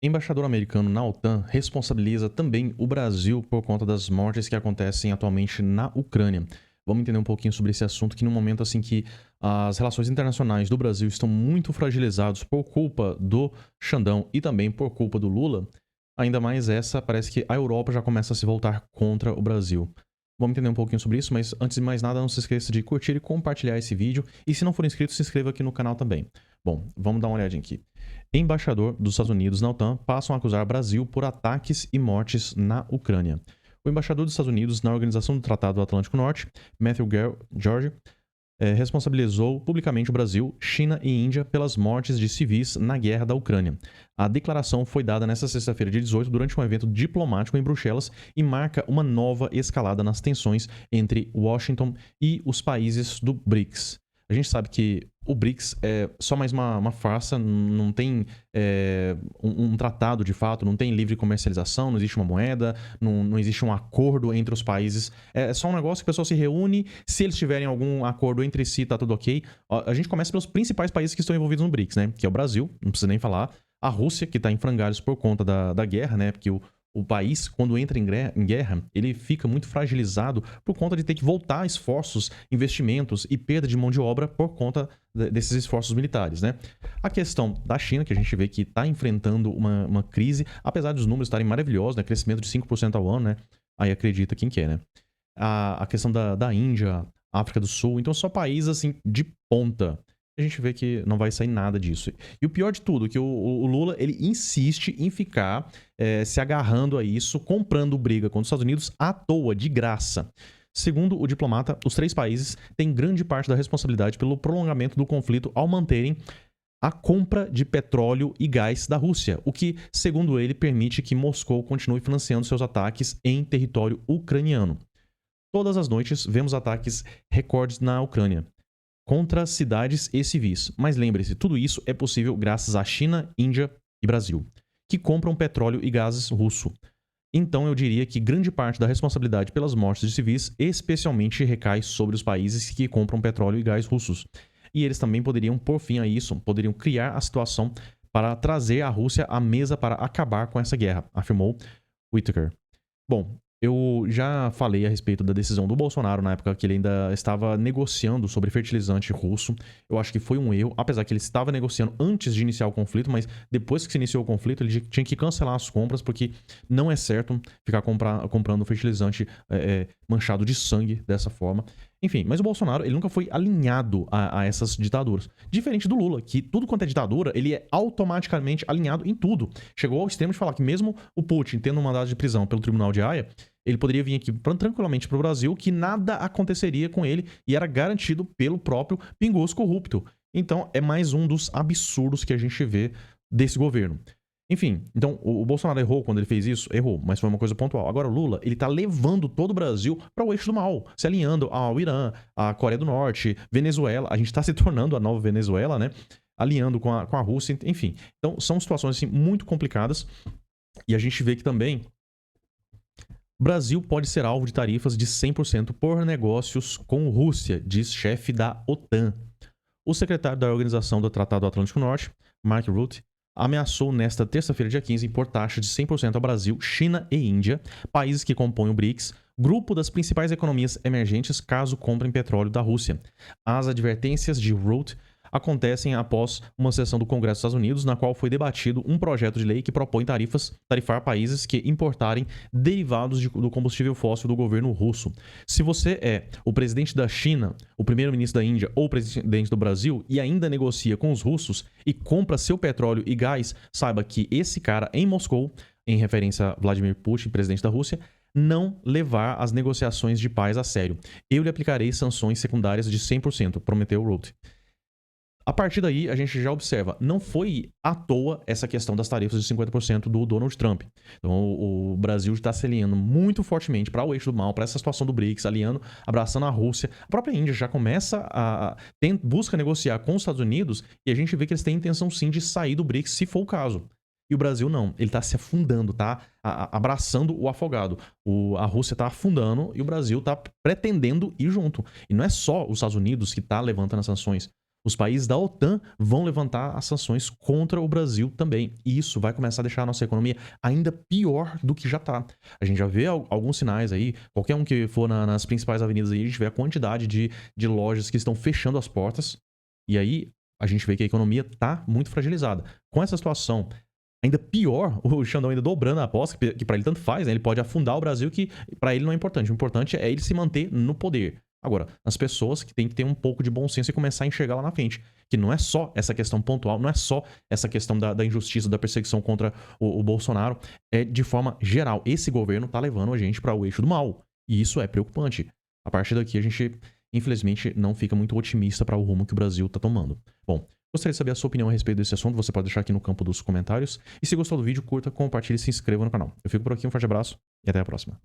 Embaixador americano na OTAN responsabiliza também o Brasil por conta das mortes que acontecem atualmente na Ucrânia. Vamos entender um pouquinho sobre esse assunto que no momento assim que as relações internacionais do Brasil estão muito fragilizadas por culpa do Xandão e também por culpa do Lula, ainda mais essa, parece que a Europa já começa a se voltar contra o Brasil. Vamos entender um pouquinho sobre isso, mas antes de mais nada, não se esqueça de curtir e compartilhar esse vídeo. E se não for inscrito, se inscreva aqui no canal também. Bom, vamos dar uma olhadinha aqui. Embaixador dos Estados Unidos na OTAN passam a acusar Brasil por ataques e mortes na Ucrânia. O embaixador dos Estados Unidos na Organização do Tratado do Atlântico Norte, Matthew George, responsabilizou publicamente o Brasil, China e Índia pelas mortes de civis na guerra da Ucrânia. A declaração foi dada nesta sexta-feira, dia 18, durante um evento diplomático em Bruxelas e marca uma nova escalada nas tensões entre Washington e os países do BRICS. A gente sabe que o BRICS é só mais uma farsa, não tem um tratado de fato, não tem livre comercialização, não existe uma moeda, não existe um acordo entre os países. É só um negócio que o pessoal se reúne, se eles tiverem algum acordo entre si, tá tudo ok. A gente começa pelos principais países que estão envolvidos no BRICS, né? Que é o Brasil, não precisa nem falar. A Rússia, que está em frangalhos por conta da guerra, né? Porque o país, quando entra em guerra, ele fica muito fragilizado por conta de ter que voltar esforços, investimentos e perda de mão de obra por conta desses esforços militares, né? A questão da China, que a gente vê que está enfrentando uma crise, apesar dos números estarem maravilhosos, né? Crescimento de 5% ao ano, né? Aí acredita quem quer, né? A questão da Índia, África do Sul, então só países assim de ponta. A gente vê que não vai sair nada disso. E o pior de tudo, que o Lula, ele insiste em ficar se agarrando a isso, comprando briga contra os Estados Unidos à toa, de graça. Segundo o diplomata, os três países têm grande parte da responsabilidade pelo prolongamento do conflito ao manterem a compra de petróleo e gás da Rússia, o que, segundo ele, permite que Moscou continue financiando seus ataques em território ucraniano. Todas as noites vemos ataques recordes na Ucrânia contra cidades e civis. Mas lembre-se, tudo isso é possível graças à China, Índia e Brasil, que compram petróleo e gases russo. Então eu diria que grande parte da responsabilidade pelas mortes de civis especialmente recai sobre os países que compram petróleo e gás russos. E eles também poderiam pôr fim a isso, poderiam criar a situação para trazer a Rússia à mesa para acabar com essa guerra, afirmou Whitaker. Bom, eu já falei a respeito da decisão do Bolsonaro na época que ele ainda estava negociando sobre fertilizante russo. Eu acho que foi um erro, apesar que ele estava negociando antes de iniciar o conflito, mas depois que se iniciou o conflito, ele tinha que cancelar as compras, porque não é certo ficar comprando fertilizante manchado de sangue dessa forma. Enfim, mas o Bolsonaro, ele nunca foi alinhado a essas ditaduras. Diferente do Lula, que tudo quanto é ditadura, ele é automaticamente alinhado em tudo. Chegou ao extremo de falar que mesmo o Putin tendo um mandado de prisão pelo Tribunal de Haia, ele poderia vir aqui tranquilamente para o Brasil, que nada aconteceria com ele e era garantido pelo próprio pinguço corrupto. Então, é mais um dos absurdos que a gente vê desse governo. Enfim, então o Bolsonaro errou quando ele fez isso? Errou, mas foi uma coisa pontual. Agora o Lula, ele tá levando todo o Brasil para o eixo do mal, se alinhando ao Irã, à Coreia do Norte, Venezuela. A gente tá se tornando a nova Venezuela, né? Alinhando com a Rússia, enfim. Então são situações assim, muito complicadas e a gente vê que também o Brasil pode ser alvo de tarifas de 100% por negócios com Rússia, diz chefe da OTAN. O secretário da Organização do Tratado do Atlântico Norte, Mark Rutte, ameaçou nesta terça-feira, dia 15, impor taxa de 100% ao Brasil, China e Índia, países que compõem o BRICS, grupo das principais economias emergentes, caso comprem petróleo da Rússia. As advertências de Rutte acontecem após uma sessão do Congresso dos Estados Unidos, na qual foi debatido um projeto de lei que propõe tarifar países que importarem derivados do combustível fóssil do governo russo. Se você é o presidente da China, o primeiro-ministro da Índia ou o presidente do Brasil e ainda negocia com os russos e compra seu petróleo e gás, saiba que esse cara em Moscou, em referência a Vladimir Putin, presidente da Rússia, não levar as negociações de paz a sério. Eu lhe aplicarei sanções secundárias de 100%, prometeu Rutte. A partir daí, a gente já observa, não foi à toa essa questão das tarifas de 50% do Donald Trump. Então, o Brasil está se alinhando muito fortemente para o eixo do mal, para essa situação do BRICS, alinhando, abraçando a Rússia. A própria Índia já começa busca negociar com os Estados Unidos e a gente vê que eles têm intenção sim de sair do BRICS, se for o caso. E o Brasil não, ele está se afundando, tá abraçando o afogado. A Rússia está afundando e o Brasil está pretendendo ir junto. E não é só os Estados Unidos que está levantando as sanções. Os países da OTAN vão levantar as sanções contra o Brasil também. E isso vai começar a deixar a nossa economia ainda pior do que já tá. A gente já vê alguns sinais aí, qualquer um que for nas principais avenidas aí, a gente vê a quantidade de lojas que estão fechando as portas. E aí a gente vê que a economia tá muito fragilizada. Com essa situação ainda pior, o Xandão ainda dobrando a aposta, que pra ele tanto faz, né? Ele pode afundar o Brasil, que pra ele não é importante. O importante é ele se manter no poder. Agora, as pessoas que têm que ter um pouco de bom senso e começar a enxergar lá na frente. Que não é só essa questão pontual, não é só essa questão da injustiça, da perseguição contra o Bolsonaro. É de forma geral. Esse governo tá levando a gente para o eixo do mal. E isso é preocupante. A partir daqui, a gente, infelizmente, não fica muito otimista para o rumo que o Brasil tá tomando. Bom, gostaria de saber a sua opinião a respeito desse assunto. Você pode deixar aqui no campo dos comentários. E se gostou do vídeo, curta, compartilhe e se inscreva no canal. Eu fico por aqui, um forte abraço e até a próxima.